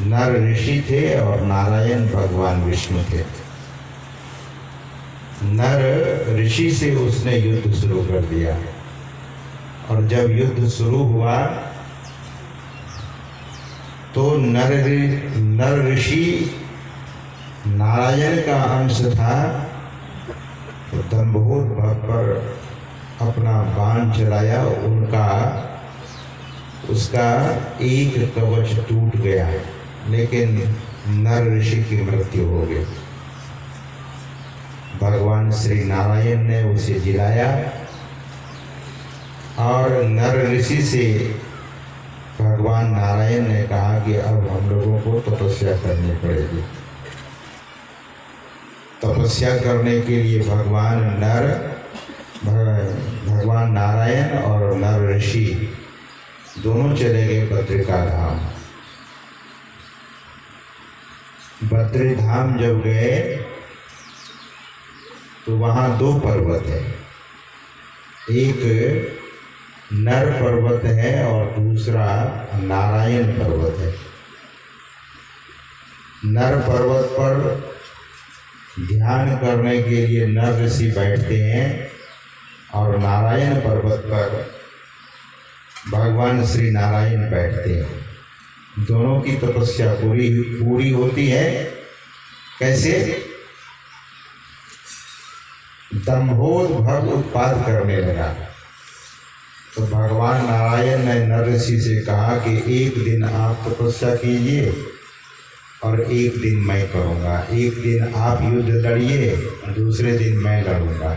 नर ऋषि थे और नारायण भगवान विष्णु थे। नर ऋषि से उसने युद्ध शुरू कर दिया और जब युद्ध शुरू हुआ तो नर ऋषि नारायण का अंश था, तो दंभोद भव पर अपना बाण चलाया, उसका एक कवच टूट गया, लेकिन नर ऋषि की मृत्यु हो गई। भगवान श्री नारायण ने उसे जिलाया और नर ऋषि से भगवान नारायण ने कहा कि अब हम लोगों को तपस्या करनी पड़ेगी। तपस्या करने के लिए भगवान नारायण और नर ऋषि दोनों चले गए बद्रिका धाम। बद्री धाम जब गए तो वहाँ दो पर्वत है, एक नर पर्वत है और दूसरा नारायण पर्वत है। नर पर्वत पर ध्यान करने के लिए नर ऋषि बैठते हैं और नारायण पर्वत पर भगवान श्री नारायण बैठते हैं। दोनों की तपस्या पूरी होती है। कैसे? दंभोद भव उत्पाद करने लगा तो भगवान नारायण ने नर ऋषि से कहा कि एक दिन आप तपस्या कीजिए और एक दिन मैं करूँगा। एक दिन आप युद्ध लड़िए और दूसरे दिन मैं लड़ूंगा।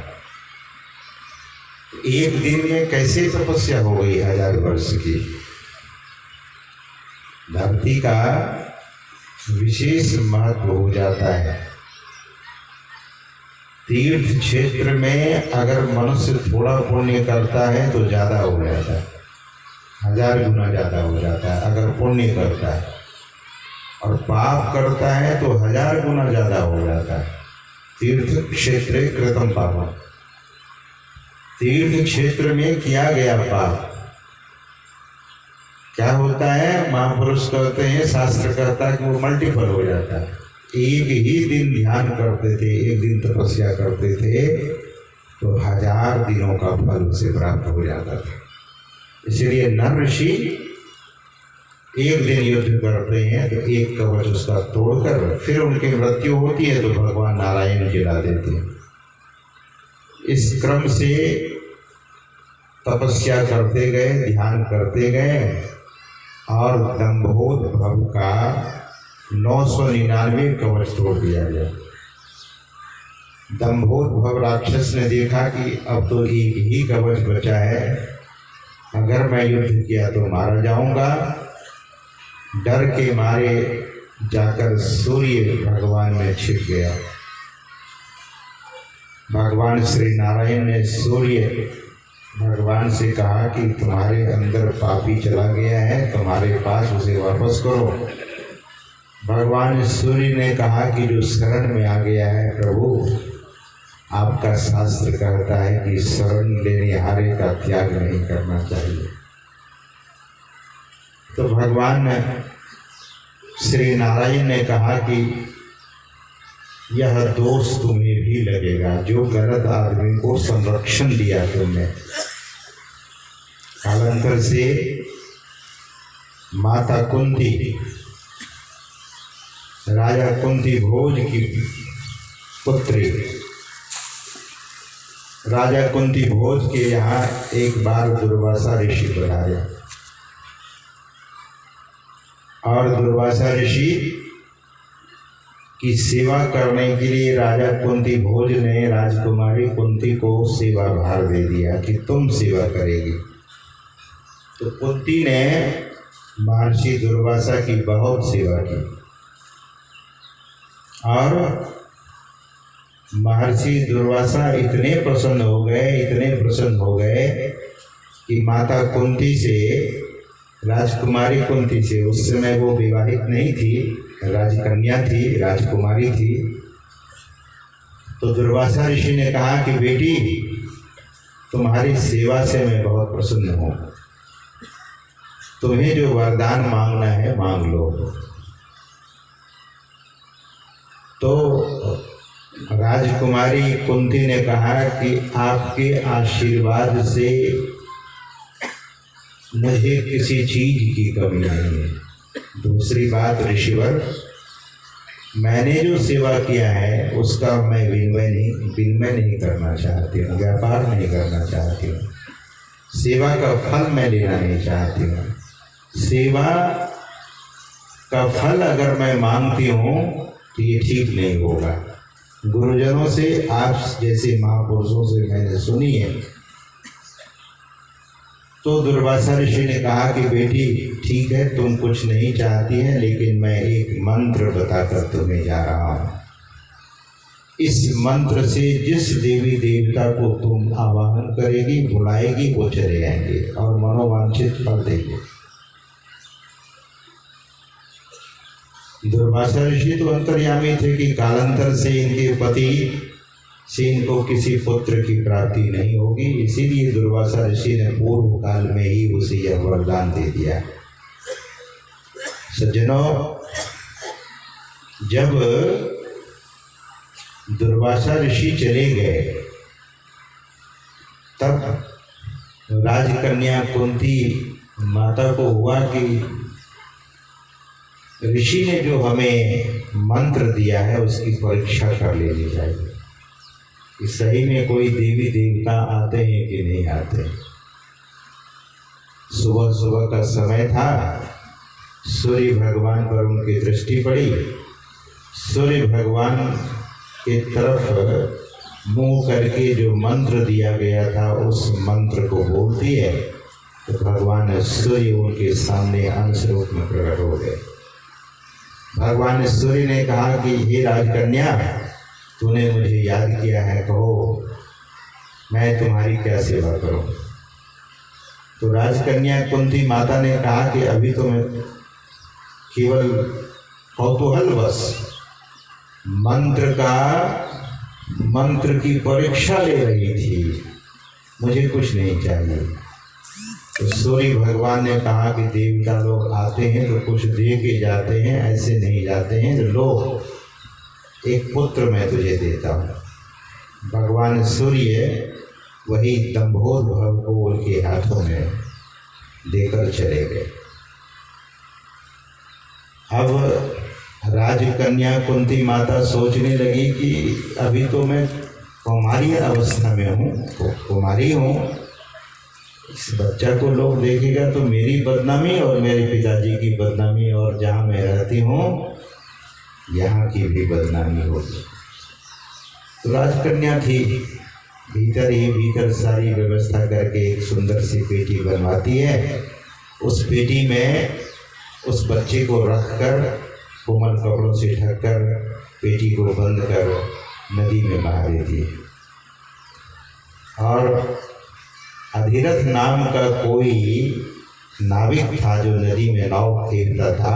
एक दिन में कैसे तपस्या हो गई 1000 वर्ष की। धरती का विशेष महत्व हो जाता है। तीर्थ क्षेत्र में अगर मनुष्य थोड़ा पुण्य करता है तो ज़्यादा हो जाता है, 1000 गुना ज़्यादा हो जाता है अगर पुण्य करता है, और पाप करता है तो 1000 गुना ज़्यादा हो जाता है। तीर्थ क्षेत्र कृतम पापम, तीर्थ क्षेत्र में किया गया पाप क्या होता है? महापुरुष कहते हैं, शास्त्र कहता है कि वो मल्टीपल हो जाता है। एक ही दिन ध्यान करते थे, एक दिन तपस्या करते थे तो 1000 दिनों का फल उसे प्राप्त हो जाता था। इसलिए नर ऋषि एक दिन युद्ध करते हैं तो एक कवच उसका तोड़कर फिर उनकी मृत्यु होती है तो भगवान नारायण जिला देते हैं। इस क्रम से तपस्या करते गए, ध्यान करते गए और दंभोद भव का 999 कवच तोड़ दिया गया। दंभोद भव राक्षस ने देखा कि अब तो एक ही कवच बचा है, अगर मैं युद्ध किया तो मारा जाऊंगा। डर के मारे जाकर सूर्य भगवान में छिप गया। भगवान श्री नारायण ने सूर्य भगवान से कहा कि तुम्हारे अंदर पापी चला गया है, तुम्हारे पास उसे वापस करो। भगवान सूर्य ने कहा कि जो शरण में आ गया है प्रभु, आपका शास्त्र कहता है कि शरण लेने हारे का त्याग नहीं करना चाहिए। तो भगवान श्री नारायण ने कहा कि यह दोष तुम्हें भी लगेगा, जो गलत आदमी को संरक्षण दिया तुमने। कालांतर से माता कुंती, राजा कुंती भोज की पुत्री, राजा कुंती भोज के यहाँ एक बार दुर्वासा ऋषि पधारे और दुर्वासा ऋषि की सेवा करने के लिए राजा कुंती भोज ने राजकुमारी कुंती को सेवा भार दे दिया कि तुम सेवा करेगी। तो कुंती ने महर्षि दुर्वासा की बहुत सेवा की और महर्षि दुर्वासा इतने प्रसन्न हो गए कि माता कुंती से, राजकुमारी कुंती से, उस समय वो विवाहित नहीं थी, राजकन्या थी, राजकुमारी थी। तो दुर्वासा ऋषि ने कहा कि बेटी, तुम्हारी सेवा से मैं बहुत प्रसन्न हूँ, तुम्हें जो वरदान मांगना है मांग लो। तो राजकुमारी कुंती ने कहा कि आपके आशीर्वाद से मुझे किसी चीज की कमी नहीं है। दूसरी बात ऋषिवर, मैंने जो सेवा किया है उसका मैं विनिमय नहीं करना चाहती हूँ, व्यापार नहीं करना चाहती हूँ, सेवा का फल मैं लेना नहीं चाहती हूँ। सेवा का फल अगर मैं मांगती हूँ तो ये ठीक नहीं होगा। गुरुजनों से, आप जैसे महापुरुषों से मैंने सुनी है। तो दुर्वासा ऋषि ने कहा कि बेटी ठीक है, तुम कुछ नहीं चाहती है, लेकिन मैं एक मंत्र बताकर तुम्हें जा रहा हूँ। इस मंत्र से जिस देवी देवता को तुम आवाहन करेगी, बुलाएगी, वो चले आएंगे और मनोवांछित फल देंगे। दुर्वासा ऋषि तो अंतर्यामी थे कि कालांतर से इनके पति से इनको किसी पुत्र की प्राप्ति नहीं होगी, इसीलिए दुर्वासा ऋषि ने पूर्व काल में ही उसे यह वरदान दे दिया। सज्जनों, जब दुर्वासा ऋषि चले गए तब राजकन्या कुंती माता को हुआ कि ऋषि ने जो हमें मंत्र दिया है उसकी परीक्षा कर लेनी चाहिए कि सही में कोई देवी देवता आते हैं कि नहीं आते। सुबह सुबह का समय था, सूर्य भगवान पर उनकी दृष्टि पड़ी। सूर्य भगवान की तरफ मुंह करके जो मंत्र दिया गया था उस मंत्र को बोलती है तो भगवान सूर्य उनके सामने अंश रूप में प्रकट हो गए। भगवान सूर्य ने कहा कि हे राजकन्या, तूने मुझे याद किया है, कहो मैं तुम्हारी क्या सेवा करूं। तो राजकन्या कुंती माता ने कहा कि अभी तो मैं केवल कौतूहलवश मंत्र की परीक्षा ले रही थी, मुझे कुछ नहीं चाहिए। तो सूर्य भगवान ने कहा कि देवता लोग आते हैं तो कुछ दे के जाते हैं, ऐसे नहीं जाते हैं। तो लो, एक पुत्र मैं तुझे देता हूँ। भगवान सूर्य वही दंभोद्भव को उनके हाथों में देकर चले गए। अब राजकन्या कुंती माता सोचने लगी कि अभी तो मैं कुमारी अवस्था में हूँ, कुमारी हूँ, इस बच्चा को लोग देखेगा तो मेरी बदनामी और मेरे पिताजी की बदनामी और जहाँ मैं रहती हूँ यहाँ की भी बदनामी होगी। तो राजकन्या थी, भीतर सारी व्यवस्था करके एक सुंदर सी पेटी बनवाती है। उस पेटी में उस बच्चे को रखकर कोमल कपड़ों से ढककर पेटी को बंद कर नदी में बहा देती है। और अधिरथ नाम का कोई नाविक था जो नदी में नाव खेलता था।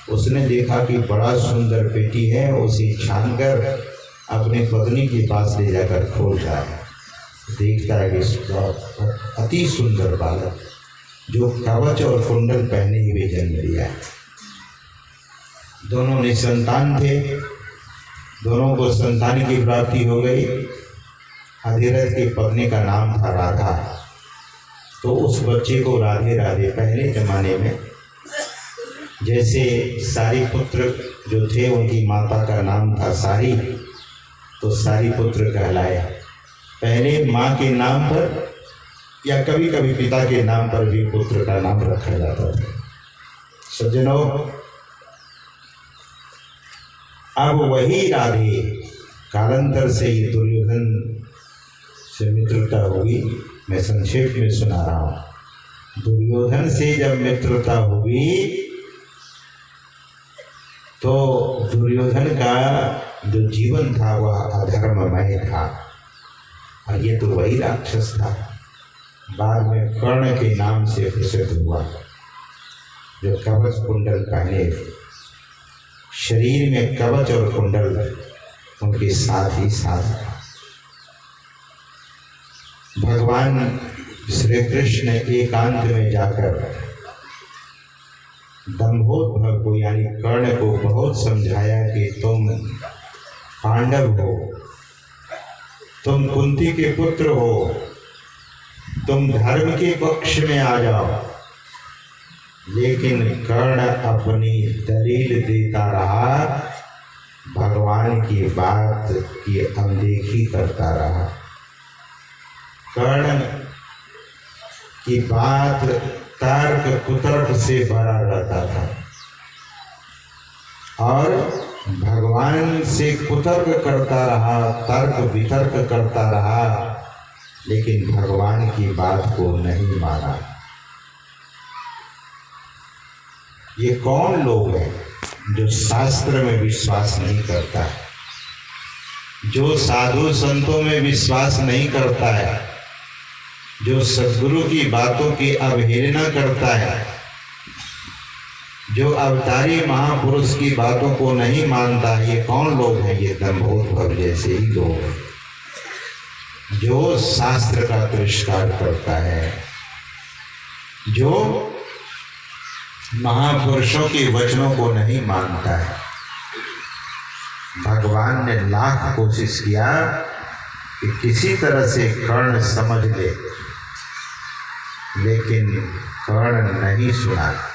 उसने देखा कि बड़ा सुंदर पेटी है, उसे छानकर अपने पत्नी के पास ले जाकर खोलता है। देखता है कि अति सुंदर बालक जो कवच और कुंडल पहने हुए जन्म लिया है। दोनों निसंतान थे, दोनों को संतान की प्राप्ति हो गई। अधिरथ की पत्नी का नाम था राधा। तो उस बच्चे को राधे राधे, पहले जमाने में जैसे सारी पुत्र जो थे उनकी माता का नाम था सारी, तो सारी पुत्र कहलाया। पहले माँ के नाम पर या कभी कभी पिता के नाम पर भी पुत्र का नाम रखा जाता था। सज्जनों, अब वही राधे कालांतर से ही दुर्योधन से मित्रता हुई। मैं संक्षेप में सुना रहा हूँ। दुर्योधन से जब मित्रता हुई तो दुर्योधन का जो जीवन था वह अधर्ममय था, और ये तो वही राक्षस था बाद में कर्ण के नाम से प्रसिद्ध हुआ, जो कवच कुंडल पहने, शरीर में कवच और कुंडल उनके साथ ही साथ था। भगवान श्री कृष्ण एकांत में जाकर दंभोद्भव को यानी कर्ण को बहुत समझाया कि तुम पांडव हो, तुम कुंती के पुत्र हो, तुम धर्म के पक्ष में आ जाओ। लेकिन कर्ण अपनी दलील देता रहा, भगवान की बात की अनदेखी करता रहा। कर्ण की बात तर्क कुतर्क से भरा रहता था और भगवान से कुतर्क करता रहा, तर्क वितर्क करता रहा, लेकिन भगवान की बात को नहीं माना। ये कौन लोग हैं जो शास्त्र में विश्वास नहीं करता है, जो साधु संतों में विश्वास नहीं करता है, जो सद्गुरु की बातों की अवहेलना करता है, जो अवतारी महापुरुष की बातों को नहीं मानता है। ये कौन लोग हैं? ये दंभोद्भव जैसे ही लोग हैं, जो शास्त्र का तिरस्कार करता है, जो महापुरुषों के वचनों को नहीं मानता है। भगवान ने लाख कोशिश किया कि किसी तरह से कर्ण समझ ले, लेकिन कर्ण नहीं सुना।